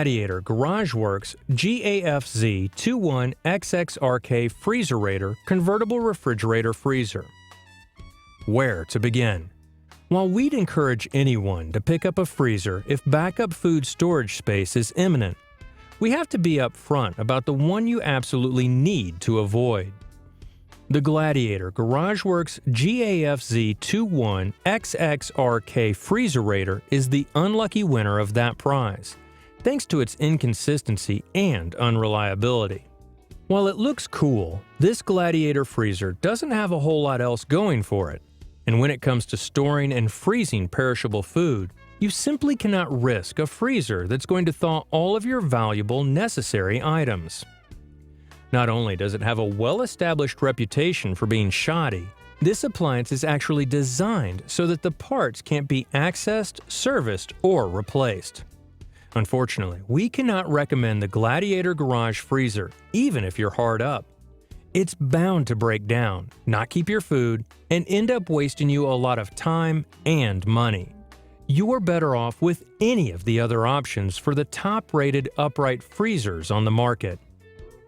Gladiator GarageWorks GAFZ21XXRK Freezerator Convertible Refrigerator Freezer. Where to begin? While we'd encourage anyone to pick up a freezer if backup food storage space is imminent, we have to be upfront about the one you absolutely need to avoid. The Gladiator GarageWorks GAFZ21XXRK Freezerator is the unlucky winner of that prize, thanks to its inconsistency and unreliability. While it looks cool, this Gladiator freezer doesn't have a whole lot else going for it, and when it comes to storing and freezing perishable food, you simply cannot risk a freezer that's going to thaw all of your valuable, necessary items. Not only does it have a well-established reputation for being shoddy, this appliance is actually designed so that the parts can't be accessed, serviced, or replaced. Unfortunately, we cannot recommend the Gladiator Garage freezer, even if you're hard up. It's bound to break down, not keep your food, and end up wasting you a lot of time and money. You're better off with any of the other options for the top-rated upright freezers on the market.